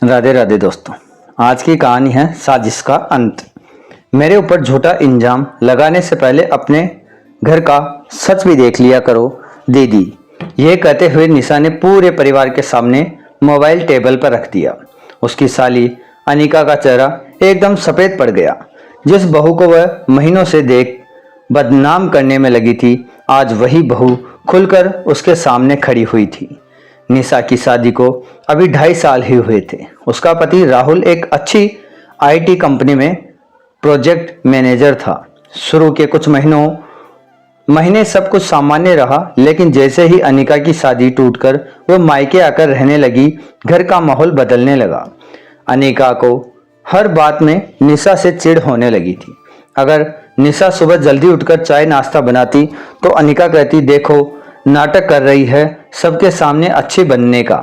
राधे राधे दोस्तों। आज की कहानी है साजिश का अंत। मेरे ऊपर झूठा इल्जाम लगाने से पहले अपने घर का सच भी देख लिया करो दीदी। यह कहते हुए निशा ने पूरे परिवार के सामने मोबाइल टेबल पर रख दिया। उसकी साली अनिका का चेहरा एकदम सफेद पड़ गया। जिस बहू को वह महीनों से देख बदनाम करने में लगी थी, आज वही बहू खुलकर उसके सामने खड़ी हुई थी। निशा की शादी को अभी 2.5 साल ही हुए थे। उसका पति राहुल एक अच्छी आईटी कंपनी में प्रोजेक्ट मैनेजर था। शुरू के कुछ महीने सब कुछ सामान्य रहा, लेकिन जैसे ही अनिका की शादी टूटकर वो मायके आकर रहने लगी, घर का माहौल बदलने लगा। अनिका को हर बात में निशा से चिढ़ होने लगी थी। अगर निशा सुबह जल्दी उठकर चाय नाश्ता बनाती तो अनिका कहती, देखो नाटक कर रही है सबके सामने अच्छी बनने का।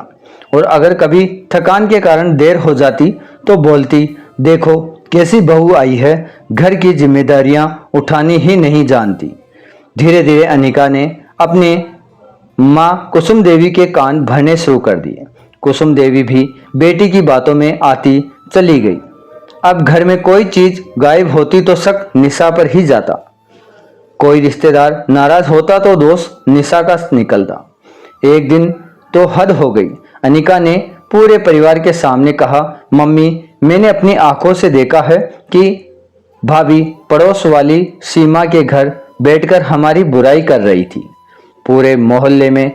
और अगर कभी थकान के कारण देर हो जाती तो बोलती, देखो कैसी बहू आई है, घर की जिम्मेदारियां उठानी ही नहीं जानती। धीरे धीरे अनिका ने अपने माँ कुसुम देवी के कान भरने शुरू कर दिए। कुसुम देवी भी बेटी की बातों में आती चली गई। अब घर में कोई चीज गायब होती तो शक निशा पर ही जाता। कोई रिश्तेदार नाराज होता तो दोष निशा का निकलता। एक दिन तो हद हो गई। अनिका ने पूरे परिवार के सामने कहा, मम्मी मैंने अपनी आंखों से देखा है कि भाभी पड़ोस वाली सीमा के घर बैठकर हमारी बुराई कर रही थी। पूरे मोहल्ले में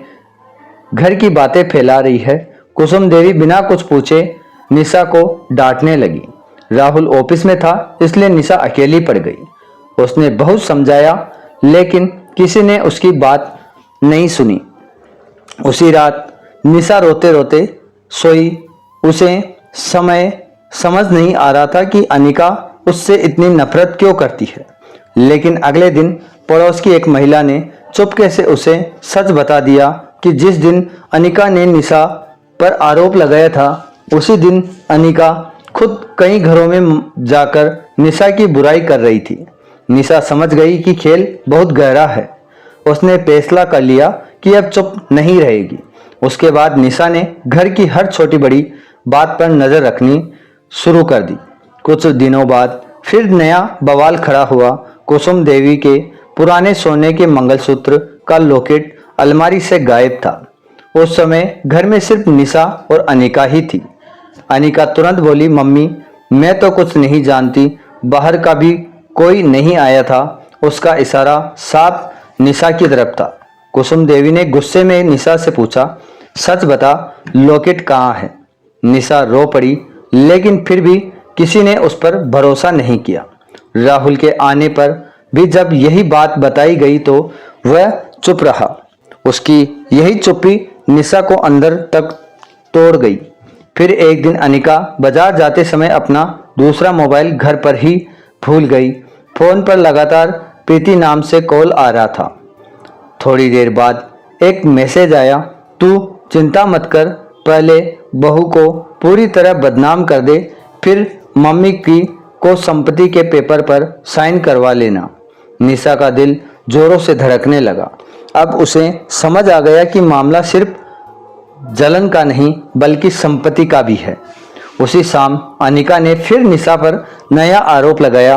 घर की बातें फैला रही है। कुसुम देवी बिना कुछ पूछे निशा को डांटने लगी। राहुल ऑफिस में था, इसलिए निशा अकेली पड़ गई। उसने बहुत समझाया, लेकिन किसी ने उसकी बात नहीं सुनी। उसी रात निशा रोते रोते सोई। उसे समझ नहीं आ रहा था कि अनिका उससे इतनी नफरत क्यों करती है। लेकिन अगले दिन पड़ोस की एक महिला ने चुपके से उसे सच बता दिया कि जिस दिन अनिका ने निशा पर आरोप लगाया था, उसी दिन अनिका खुद कई घरों में जाकर निशा की बुराई कर रही थी। निशा समझ गई कि खेल बहुत गहरा है। उसने फैसला कर लिया कि अब चुप नहीं रहेगी। उसके बाद निशा ने घर की हर छोटी बड़ी बात पर नजर रखनी शुरू कर दी। कुछ दिनों बाद फिर नया बवाल खड़ा हुआ। कुसुम देवी के पुराने सोने के मंगलसूत्र का लॉकेट अलमारी से गायब था। उस समय घर में सिर्फ निशा और अनिका ही थी। अनिका तुरंत बोली, मम्मी मैं तो कुछ नहीं जानती, बाहर का भी कोई नहीं आया था। उसका इशारा साफ निशा की तरफ था। कुसुम देवी ने गुस्से में निशा से पूछा, सच बता लॉकेट कहाँ है। निशा रो पड़ी, लेकिन फिर भी किसी ने उस पर भरोसा नहीं किया। राहुल के आने पर भी जब यही बात बताई गई तो वह चुप रहा। उसकी यही चुप्पी निशा को अंदर तक तोड़ गई। फिर एक दिन अनिका बाजार जाते समय अपना दूसरा मोबाइल घर पर ही भूल गई। फोन पर लगातार प्रीति नाम से कॉल आ रहा था। थोड़ी देर बाद एक मैसेज आया, तू चिंता मत कर, पहले बहू को पूरी तरह बदनाम कर दे, फिर मम्मी की को संपत्ति के पेपर पर साइन करवा लेना। निशा का दिल जोरों से धड़कने लगा। अब उसे समझ आ गया कि मामला सिर्फ जलन का नहीं बल्कि संपत्ति का भी है। उसी शाम अनिका ने फिर निशा पर नया आरोप लगाया।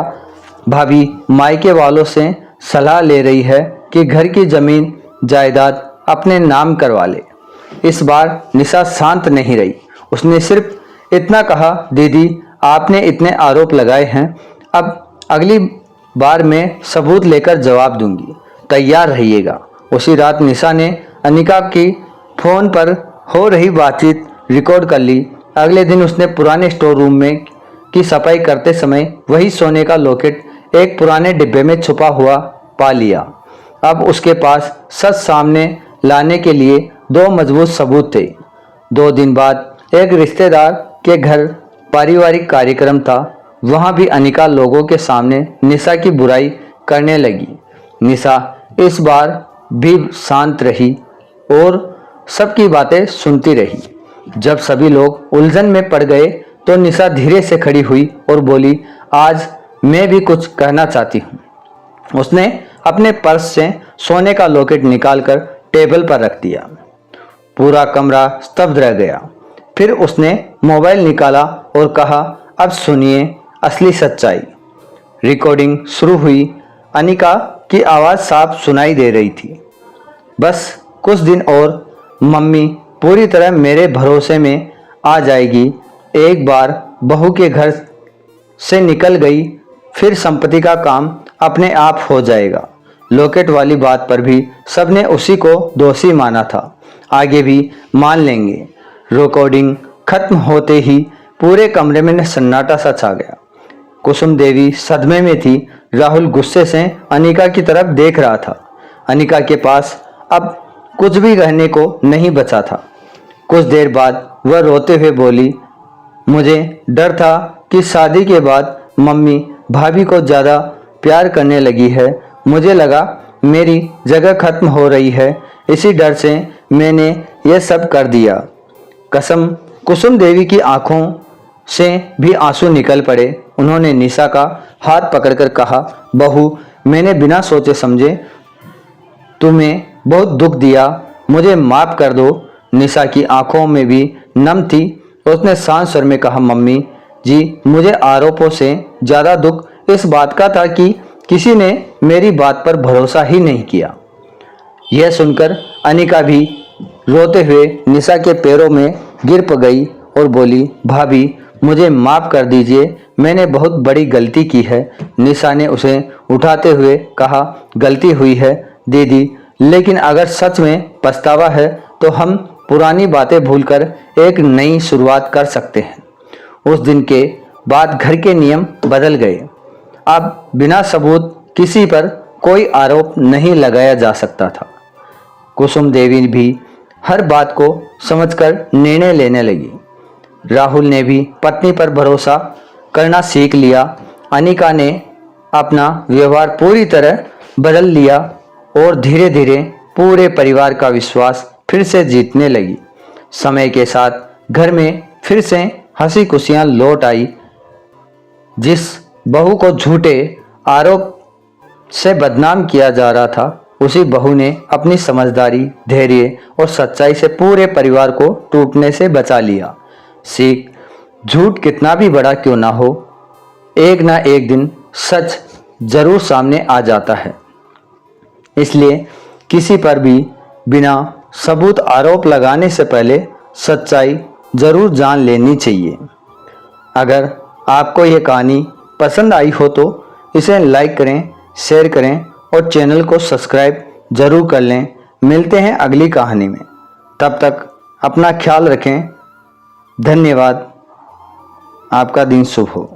भाभी मायके वालों से सलाह ले रही है कि घर की जमीन जायदाद अपने नाम करवा ले। इस बार निशा शांत नहीं रही। उसने सिर्फ इतना कहा, दीदी आपने इतने आरोप लगाए हैं, अब अगली बार मैं सबूत लेकर जवाब दूंगी, तैयार रहिएगा। उसी रात निशा ने अनिका की फोन पर हो रही बातचीत रिकॉर्ड कर ली। अगले दिन उसने पुराने स्टोर रूम में की सफाई करते समय वही सोने का लॉकेट एक पुराने डिब्बे में छुपा हुआ पा लिया। अब उसके पास सच सामने लाने के लिए 2 मजबूत सबूत थे। 2 दिन बाद एक रिश्तेदार के घर पारिवारिक कार्यक्रम था। वहां भी अनिका लोगों के सामने निशा की बुराई करने लगी। निशा इस बार भी शांत रही और सबकी बातें सुनती रही। जब सभी लोग उलझन में पड़ गए तो निशा धीरे से खड़ी हुई और बोली, आज मैं भी कुछ कहना चाहती हूँ। उसने अपने पर्स से सोने का लॉकेट निकालकर टेबल पर रख दिया। पूरा कमरा स्तब्ध रह गया। फिर उसने मोबाइल निकाला और कहा, अब सुनिए असली सच्चाई। रिकॉर्डिंग शुरू हुई। अनिका की आवाज़ साफ सुनाई दे रही थी। बस कुछ दिन और मम्मी पूरी तरह मेरे भरोसे में आ जाएगी। एक बार बहू के घर से निकल गई फिर संपत्ति का काम अपने आप हो जाएगा। लॉकेट वाली बात पर भी सबने उसी को दोषी माना था, आगे भी मान लेंगे। रिकॉर्डिंग खत्म होते ही पूरे कमरे में सन्नाटा सा छा गया। कुसुम देवी सदमे में थी। राहुल गुस्से से अनिका की तरफ देख रहा था। अनिका के पास अब कुछ भी कहने को नहीं बचा था। कुछ देर बाद वह रोते हुए बोली, मुझे डर था कि शादी के बाद मम्मी भाभी को ज़्यादा प्यार करने लगी है। मुझे लगा मेरी जगह खत्म हो रही है, इसी डर से मैंने यह सब कर दिया। कसम। कुसुम देवी की आंखों से भी आंसू निकल पड़े। उन्होंने निशा का हाथ पकड़कर कहा, बहू, मैंने बिना सोचे समझे तुम्हें बहुत दुख दिया, मुझे माफ़ कर दो। निशा की आंखों में भी नम थी। उसने शांत स्वर में कहा, मम्मी जी, मुझे आरोपों से ज़्यादा दुख इस बात का था कि किसी ने मेरी बात पर भरोसा ही नहीं किया। यह सुनकर अनिका भी रोते हुए निशा के पैरों में गिर गई और बोली, भाभी मुझे माफ़ कर दीजिए, मैंने बहुत बड़ी गलती की है। निशा ने उसे उठाते हुए कहा, गलती हुई है दीदी, लेकिन अगर सच में पछतावा है तो हम पुरानी बातें भूलकर एक नई शुरुआत कर सकते हैं। उस दिन के बाद घर के नियम बदल गए। अब बिना सबूत किसी पर कोई आरोप नहीं लगाया जा सकता था। कुसुम देवी भी हर बात को समझकर निर्णय लेने लगी। राहुल ने भी पत्नी पर भरोसा करना सीख लिया। अनिका ने अपना व्यवहार पूरी तरह बदल लिया और धीरे धीरे पूरे परिवार का विश्वास फिर से जीतने लगी। समय के साथ घर में फिर से हंसी खुशियाँ लौट आई। जिस बहू को झूठे आरोप से बदनाम किया जा रहा था, उसी बहू ने अपनी समझदारी, धैर्य और सच्चाई से पूरे परिवार को टूटने से बचा लिया। सीख, झूठ कितना भी बड़ा क्यों ना हो, एक ना एक दिन सच जरूर सामने आ जाता है। इसलिए किसी पर भी बिना सबूत आरोप लगाने से पहले सच्चाई जरूर जान लेनी चाहिए। अगर आपको ये कहानी पसंद आई हो तो इसे लाइक करें, शेयर करें और चैनल को सब्सक्राइब जरूर कर लें। मिलते हैं अगली कहानी में। तब तक अपना ख्याल रखें। धन्यवाद। आपका दिन शुभ हो।